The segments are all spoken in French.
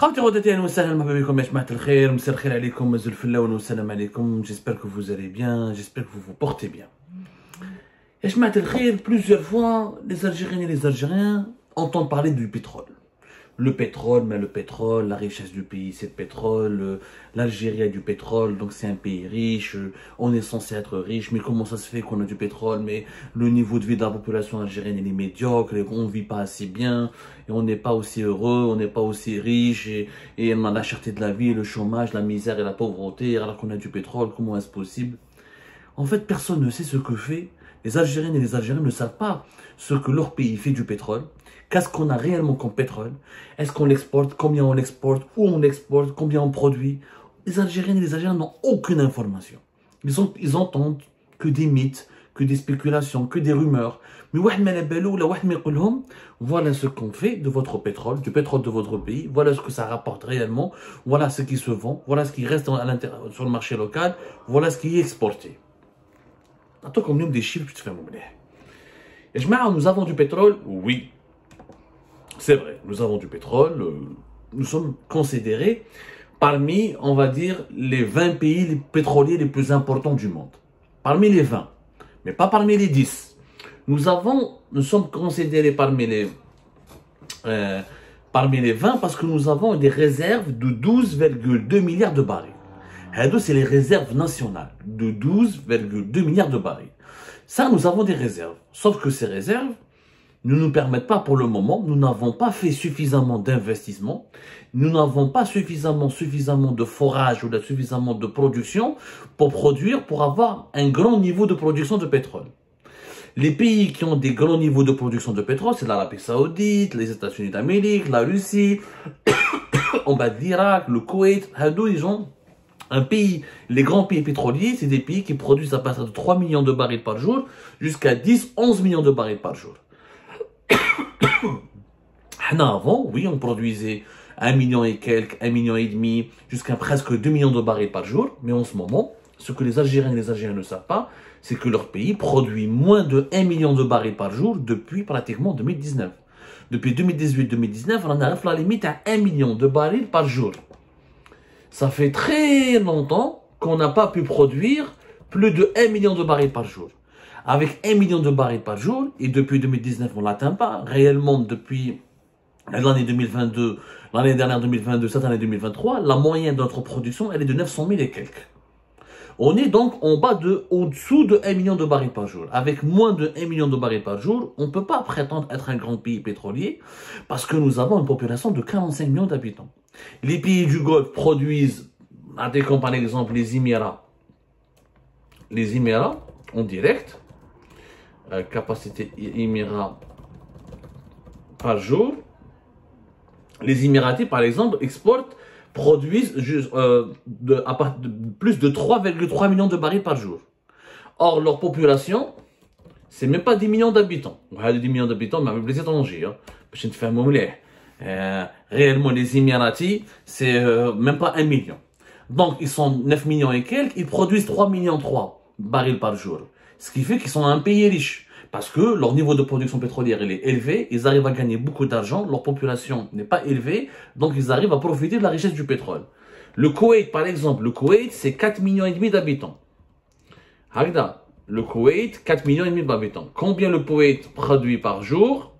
خاوتي غداتي اهلا وسهلا مرحبا بكم يا جماعه الخير مساء الخير عليكم مزول الفلاون والسلام عليكم j'espère que vous allez bien j'espère que vous vous portez bien يا جماعه الخير plusieurs fois les Algériens et les Algériens entendent parler du pétrole. Le pétrole, mais le pétrole, la richesse du pays, c'est le pétrole. L'Algérie a du pétrole, donc c'est un pays riche. On est censé être riche, mais comment ça se fait qu'on a du pétrole, mais le niveau de vie de la population algérienne il est médiocre, et on ne vit pas assez bien, et on n'est pas aussi heureux, on n'est pas aussi riche, et on a la cherté de la vie, le chômage, la misère et la pauvreté, alors qu'on a du pétrole, comment est-ce possible? En fait, personne ne sait ce que fait. Les Algériennes et les Algériens ne savent pas ce que leur pays fait du pétrole. Qu'est-ce qu'on a réellement comme pétrole? Est-ce qu'on l'exporte? Combien on l'exporte? Où on l'exporte? Combien on produit? Les Algériennes et les Algériens n'ont aucune information. Ils entendent que des mythes, que des spéculations, que des rumeurs. Mais voilà ce qu'on fait de votre pétrole, du pétrole de votre pays. Voilà ce que ça rapporte réellement. Voilà ce qui se vend. Voilà ce qui reste sur le marché local. Voilà ce qui est exporté. Attends, comme nous des chiffres, tu te fais mouler. Et nous avons du pétrole? Oui. C'est vrai, nous avons du pétrole, nous sommes considérés parmi, on va dire, les 20 pays pétroliers les plus importants du monde. Parmi les 20, mais pas parmi les 10. Nous sommes considérés parmi les 20 parce que nous avons des réserves de 12,2 milliards de barils. C'est les réserves nationales de 12,2 milliards de barils. Ça, nous avons des réserves. Sauf que ces réserves ne nous permettent pas pour le moment, nous n'avons pas fait suffisamment d'investissement, nous n'avons pas suffisamment de forage ou suffisamment de production pour produire, pour avoir un grand niveau de production de pétrole. Les pays qui ont des grands niveaux de production de pétrole, c'est l'Arabie Saoudite, les États-Unis d'Amérique, la Russie, on va dire l'Irak, le Koweït, ils ont un pays, les grands pays pétroliers, c'est des pays qui produisent à partir de 3 millions de barils par jour jusqu'à 10-11 millions de barils par jour. Avant, oui, on produisait 1 million et quelques, 1 million et demi, jusqu'à presque 2 millions de barils par jour. Mais en ce moment, ce que les Algériens et les Algériens ne savent pas, c'est que leur pays produit moins de 1 million de barils par jour depuis pratiquement 2019. Depuis 2018-2019, on arrive à la limite à 1 million de barils par jour. Ça fait très longtemps qu'on n'a pas pu produire plus de 1 million de barils par jour. Avec 1 million de barils par jour, et depuis 2019, on ne l'atteint pas. Réellement, depuis l'année 2022, l'année dernière 2022, cette année 2023, la moyenne de notre production, elle est de 900 000 et quelques. On est donc au-dessous de 1 million de barils par jour. Avec moins de 1 million de barils par jour, on ne peut pas prétendre être un grand pays pétrolier parce que nous avons une population de 45 millions d'habitants. Les pays du Golfe produisent, comme par exemple les Émirats. Les Émirats, en direct, capacité Émirats par jour. Les Émiratis, par exemple, produisent plus de 3,3 millions de barils par jour. Or, leur population, c'est même pas 10 millions d'habitants. 10 millions d'habitants, mais avec les étrangers. Réellement, les Émiratis, c'est même pas 1 million. Donc, ils sont 9 millions et quelques, ils produisent 3 millions 3 barils par jour. Ce qui fait qu'ils sont un pays riche. Parce que leur niveau de production pétrolière il est élevé, ils arrivent à gagner beaucoup d'argent, leur population n'est pas élevée, donc ils arrivent à profiter de la richesse du pétrole. Le Koweït, par exemple, le Koweït, c'est 4 millions et demi d'habitants. Le Koweït, 4 millions et demi d'habitants. Combien le Koweït produit par jour?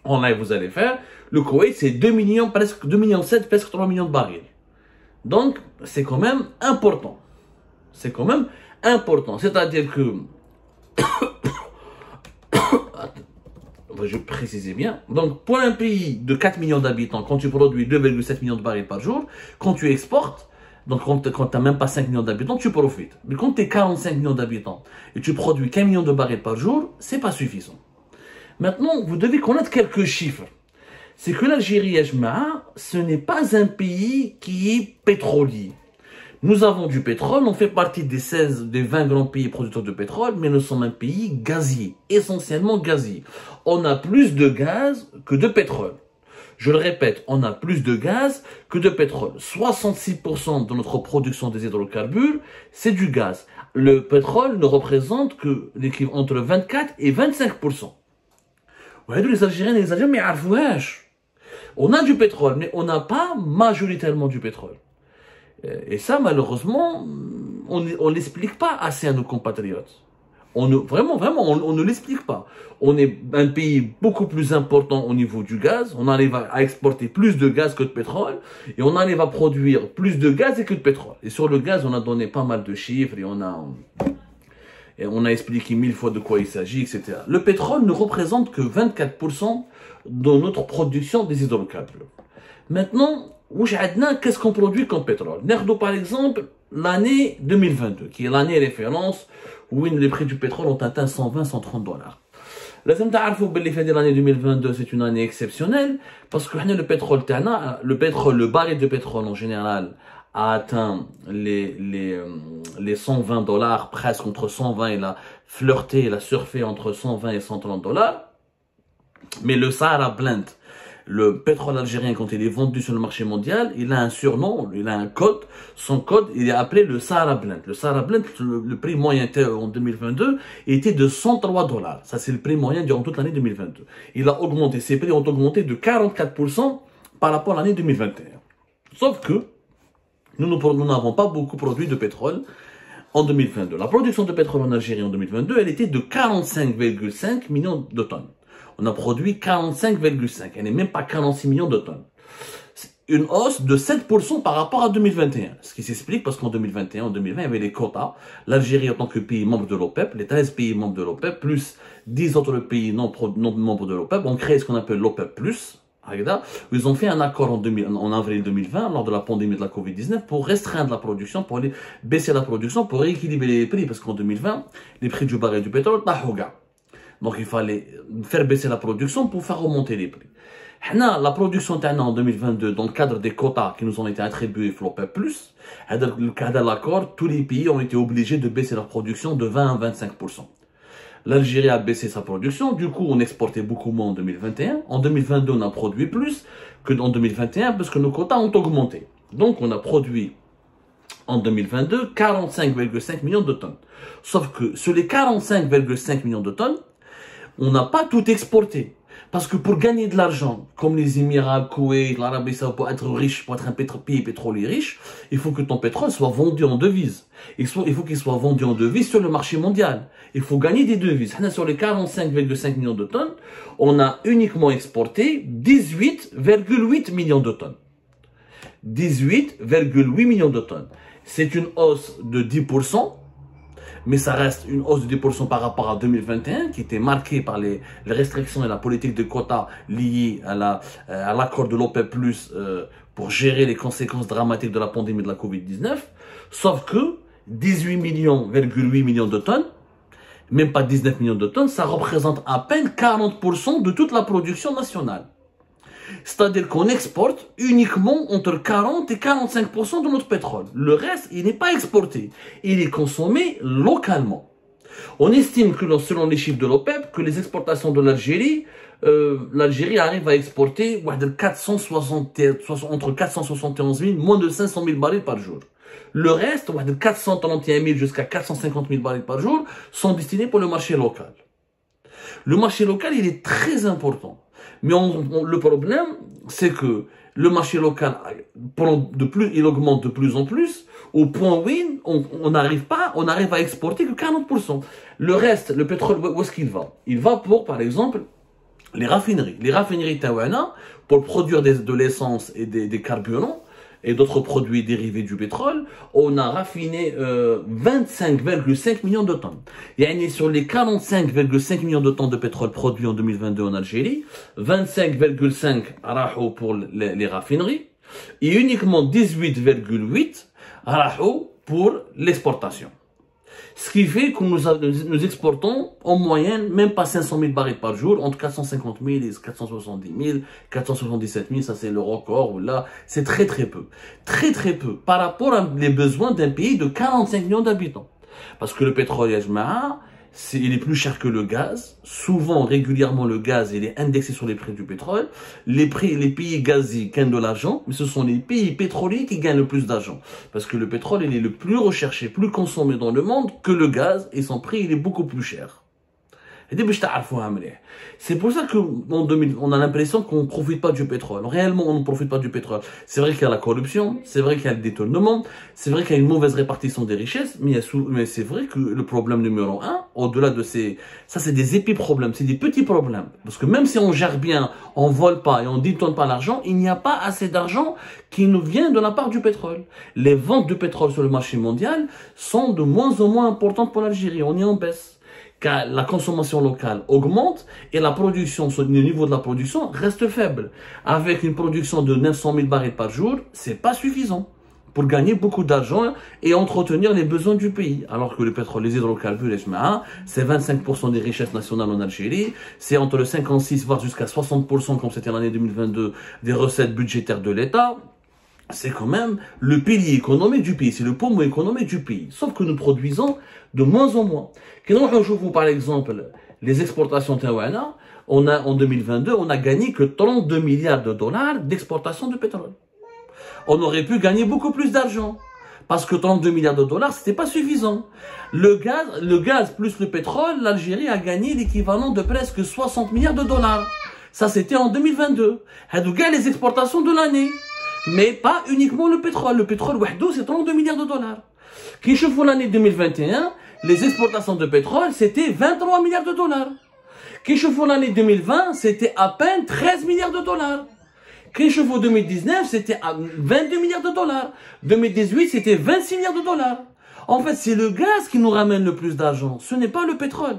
En live, vous allez faire. Le Koweït, c'est 2 millions, presque 2 millions 7, presque 3 millions de barils. Donc, c'est quand même important. C'est quand même important. C'est-à-dire que je précise bien. Donc, pour un pays de 4 millions d'habitants, quand tu produis 2,7 millions de barils par jour, quand tu exportes, donc quand tu n'as même pas 5 millions d'habitants, tu profites. Mais quand tu es 45 millions d'habitants et tu produis qu'un million de barils par jour, c'est pas suffisant. Maintenant, vous devez connaître quelques chiffres. C'est que l'Algérie, ce n'est pas un pays qui est pétrolier. Nous avons du pétrole, on fait partie des 20 grands pays producteurs de pétrole, mais nous sommes un pays gazier, essentiellement gazier. On a plus de gaz que de pétrole. Je le répète, on a plus de gaz que de pétrole. 66% de notre production des hydrocarbures, c'est du gaz. Le pétrole ne représente que l'équivalent entre 24 et 25%. Les Algériens et les Algériens, mais On a du pétrole, mais on n'a pas majoritairement du pétrole. Et ça, malheureusement, on ne l'explique pas assez à nos compatriotes. Vraiment, on ne l'explique pas. On est un pays beaucoup plus important au niveau du gaz. On arrive à exporter plus de gaz que de pétrole. Et on arrive à produire plus de gaz que de pétrole. Et sur le gaz, on a donné pas mal de chiffres et on a expliqué 1000 fois de quoi il s'agit, etc. Le pétrole ne représente que 24% de notre production des hydrocarbures. Maintenant, qu'est-ce qu'on produit comme pétrole? Par exemple, l'année 2022, qui est l'année référence où les prix du pétrole ont atteint 120-130 dollars. L'année 2022, c'est une année exceptionnelle parce que le pétrole, le baril de pétrole en général a atteint les 120 dollars, presque entre 120, il a flirté, il a surfé entre 120 et 130 dollars. Mais le Sahara Blend, le pétrole algérien, quand il est vendu sur le marché mondial, il a un surnom, il a un code. Son code, il est appelé le Sahara Blend. Le Sahara Blend, le prix moyen en 2022 était de 103 dollars. Ça, c'est le prix moyen durant toute l'année 2022. Il a augmenté, ses prix ont augmenté de 44% par rapport à l'année 2021. Sauf que nous n'avons pas beaucoup produit de pétrole en 2022. La production de pétrole en Algérie en 2022, elle était de 45,5 millions de tonnes. On a produit 45,5. Elle n'est même pas 46 millions de tonnes. Une hausse de 7% par rapport à 2021. Ce qui s'explique parce qu'en 2021, en 2020, il y avait les quotas. L'Algérie, en tant que pays membre de l'OPEP, les 13 pays membres de l'OPEP, plus 10 autres pays non membres de l'OPEP, ont créé ce qu'on appelle l'OPEP+. Ils ont fait un accord en avril 2020, lors de la pandémie de la Covid-19, pour restreindre la production, pour aller baisser la production, pour rééquilibrer les prix. Parce qu'en 2020, les prix du baril du pétrole, donc il fallait faire baisser la production pour faire remonter les prix. La production en 2022, dans le cadre des quotas qui nous ont été attribués FLOPEP+, dans le cadre de l'accord, tous les pays ont été obligés de baisser leur production de 20 à 25%. L'Algérie a baissé sa production, du coup on exportait beaucoup moins en 2021. En 2022, on a produit plus que en 2021 parce que nos quotas ont augmenté. Donc on a produit en 2022 45,5 millions de tonnes. Sauf que sur les 45,5 millions de tonnes, on n'a pas tout exporté. Parce que pour gagner de l'argent, comme les Émirats, le Koweït, l'Arabie Saoudite, pour être riche, pour être un pays pétrolier riche, il faut que ton pétrole soit vendu en devises. Il faut qu'il soit vendu en devises sur le marché mondial. Il faut gagner des devises. Sur les 45,5 millions de tonnes, on a uniquement exporté 18,8 millions de tonnes. 18,8 millions de tonnes. C'est une hausse de 10%. Mais ça reste une hausse de 10% par rapport à 2021, qui était marquée par les restrictions et la politique de quotas liées à l'accord de l'OPEP+, pour gérer les conséquences dramatiques de la pandémie de la Covid-19. Sauf que 18,8 millions de tonnes, même pas 19 millions de tonnes, ça représente à peine 40% de toute la production nationale. C'est-à-dire qu'on exporte uniquement entre 40 et 45% de notre pétrole. Le reste, il n'est pas exporté. Il est consommé localement. On estime que, selon les chiffres de l'OPEP, que les exportations de l'Algérie, l'Algérie arrive à exporter entre 471 000, moins de 500 000 barils par jour. Le reste, de 431 000 jusqu'à 450 000 barils par jour, sont destinés pour le marché local. Le marché local, il est très important. Mais le problème, c'est que le marché local, il augmente de plus en plus, au point où on arrive à exporter que 40%. Le reste, le pétrole, où est-ce qu'il va? Il va pour, par exemple, les raffineries. Les raffineries Tawana, pour produire de l'essence et des carburants, et d'autres produits dérivés du pétrole, on a raffiné 25,5 millions de tonnes. Et sur les 45,5 millions de tonnes de pétrole produits en 2022 en Algérie, 25,5 pour les raffineries et uniquement 18,8 pour l'exportation. Ce qui fait que nous exportons en moyenne même pas 500 000 barils par jour, entre 450 000 et 470 000, 477 000, ça c'est le record, là c'est très très peu. Très très peu par rapport aux besoins d'un pays de 45 millions d'habitants. Parce que le pétrole, il est plus cher que le gaz. Souvent, régulièrement, le gaz, il est indexé sur les prix du pétrole. Les pays gaziers gagnent de l'argent, mais ce sont les pays pétroliers qui gagnent le plus d'argent. Parce que le pétrole, il est le plus recherché, plus consommé dans le monde que le gaz, et son prix, il est beaucoup plus cher. C'est pour ça qu'en 2000, on a l'impression qu'on ne profite pas du pétrole. Réellement, on ne profite pas du pétrole. C'est vrai qu'il y a la corruption, c'est vrai qu'il y a le détournement, c'est vrai qu'il y a une mauvaise répartition des richesses, mais c'est vrai que le problème numéro un, au-delà de ça c'est des épi-problèmes, c'est des petits problèmes. Parce que même si on gère bien, on vole pas et on détourne pas l'argent, il n'y a pas assez d'argent qui nous vient de la part du pétrole. Les ventes de pétrole sur le marché mondial sont de moins en moins importantes pour l'Algérie. On est en baisse. Car la consommation locale augmente et la production, le niveau de la production reste faible. Avec une production de 900 000 barils par jour, c'est pas suffisant pour gagner beaucoup d'argent et entretenir les besoins du pays. Alors que le pétrole, les hydrocarbures, les chemins, c'est 25% des richesses nationales en Algérie, c'est entre le 56 voire jusqu'à 60% comme c'était l'année 2022 des recettes budgétaires de l'État. C'est quand même le pilier économique du pays, c'est le poumon économique du pays. Sauf que nous produisons de moins en moins. Quand je vous par exemple les exportations taouana, en 2022, on a gagné que 32 milliards de dollars d'exportation de pétrole. On aurait pu gagner beaucoup plus d'argent. Parce que 32 milliards de dollars, c'était pas suffisant. Le gaz plus le pétrole, l'Algérie a gagné l'équivalent de presque 60 milliards de dollars. Ça, c'était en 2022. Les exportations de l'année. Mais pas uniquement le pétrole. Le pétrole, c'est 32 milliards de dollars. Qui chauffe l'année 2021, les exportations de pétrole, c'était 23 milliards de dollars. Qui chauffe l'année 2020, c'était à peine 13 milliards de dollars. Qui chauffe 2019, c'était à 22 milliards de dollars. 2018, c'était 26 milliards de dollars. En fait, c'est le gaz qui nous ramène le plus d'argent. Ce n'est pas le pétrole.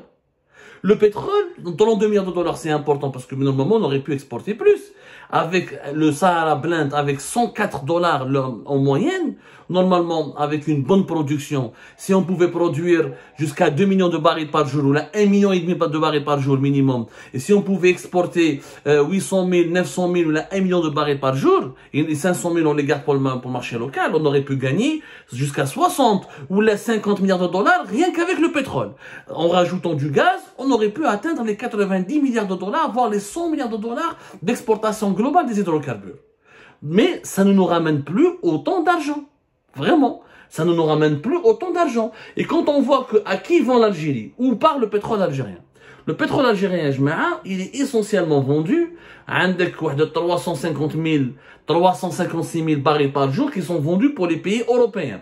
Le pétrole, dans 2 milliards de dollars, c'est important parce que normalement, on aurait pu exporter plus. Avec le Sahara Blend, avec 104 dollars en moyenne, normalement, avec une bonne production, si on pouvait produire jusqu'à 2 millions de barils par jour, ou là, 1,5 million de barils par jour minimum, et si on pouvait exporter 800 000, 900 000, ou là, 1 million de barils par jour, et 500 000, on les garde pour le marché local, on aurait pu gagner jusqu'à 60 ou là, 50 milliards de dollars, rien qu'avec le pétrole. En rajoutant du gaz, on aurait pu atteindre les 90 milliards de dollars, voire les 100 milliards de dollars d'exportation globale des hydrocarbures. Mais ça ne nous ramène plus autant d'argent. Vraiment. Ça ne nous ramène plus autant d'argent. Et quand on voit à qui vend l'Algérie, où part le pétrole algérien. Le pétrole algérien, il est essentiellement vendu à 350 000, 356 000 barils par jour qui sont vendus pour les pays européens.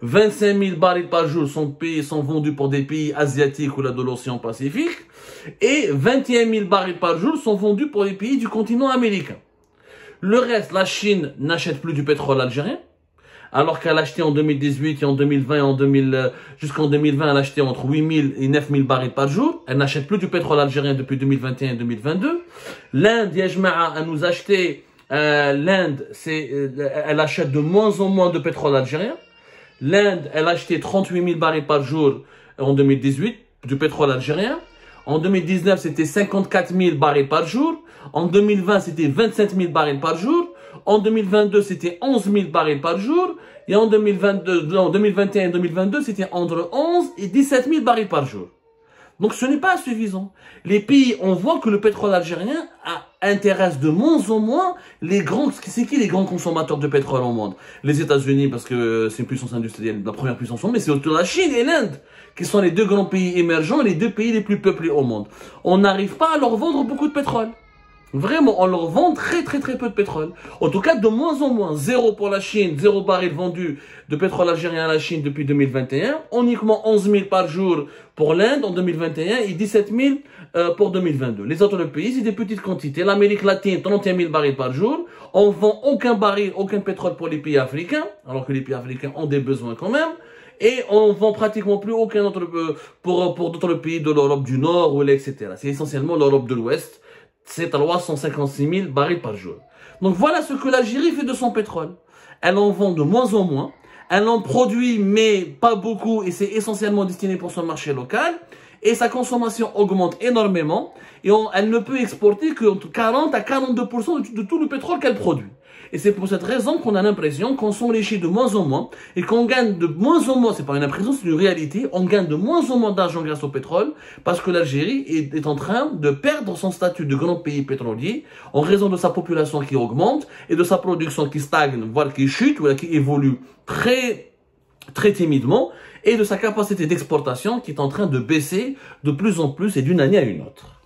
25 000 barils par jour sont vendus pour des pays asiatiques ou là de l'océan Pacifique. Et 21 000 barils par jour sont vendus pour les pays du continent américain. Le reste, la Chine n'achète plus du pétrole algérien. Alors qu'elle achetait en 2018 et en 2020 jusqu'en 2020, elle achetait entre 8 000 et 9 000 barils par jour. Elle n'achète plus du pétrole algérien depuis 2021 et 2022. L'Inde, elle nous achetait, l'Inde, elle achète de moins en moins de pétrole algérien. L'Inde, elle achetait 38 000 barils par jour en 2018 du pétrole algérien. En 2019, c'était 54 000 barils par jour. En 2020, c'était 27 000 barils par jour. En 2022, c'était 11 000 barils par jour. Et en 2021 et 2022, c'était entre 11 et 17 000 barils par jour. Donc ce n'est pas suffisant. Les pays, on voit que le pétrole algérien intéresse de moins en moins les grands. C'est qui les grands consommateurs de pétrole au monde? Les États-Unis, parce que c'est une puissance industrielle, la première puissance au monde, mais c'est autour de la Chine et l'Inde, qui sont les deux grands pays émergents et les deux pays les plus peuplés au monde. On n'arrive pas à leur vendre beaucoup de pétrole. Vraiment, on leur vend très peu de pétrole. En tout cas, de moins en moins. 0 pour la Chine, 0 baril vendu de pétrole algérien à la Chine depuis 2021. Uniquement 11 000 par jour pour l'Inde en 2021 et 17 000 pour 2022. Les autres pays, c'est des petites quantités. L'Amérique latine, 31 000 barils par jour. On vend aucun baril, aucun pétrole pour les pays africains, alors que les pays africains ont des besoins quand même. Et on vend pratiquement plus aucun autre pour d'autres pays de l'Europe du Nord ou etc. C'est essentiellement l'Europe de l'Ouest. C'est 356 000 barils par jour. Donc voilà ce que l'Algérie fait de son pétrole. Elle en vend de moins en moins. Elle en produit, mais pas beaucoup, et c'est essentiellement destiné pour son marché local. Et sa consommation augmente énormément. Et elle ne peut exporter que entre 40 à 42% de tout le pétrole qu'elle produit. Et c'est pour cette raison qu'on a l'impression qu'on s'enrichit de moins en moins et qu'on gagne de moins en moins, c'est pas une impression, c'est une réalité, on gagne de moins en moins d'argent grâce au pétrole parce que l'Algérie est en train de perdre son statut de grand pays pétrolier en raison de sa population qui augmente et de sa production qui stagne, voire qui chute ou qui évolue très très timidement, et de sa capacité d'exportation qui est en train de baisser de plus en plus et d'une année à une autre.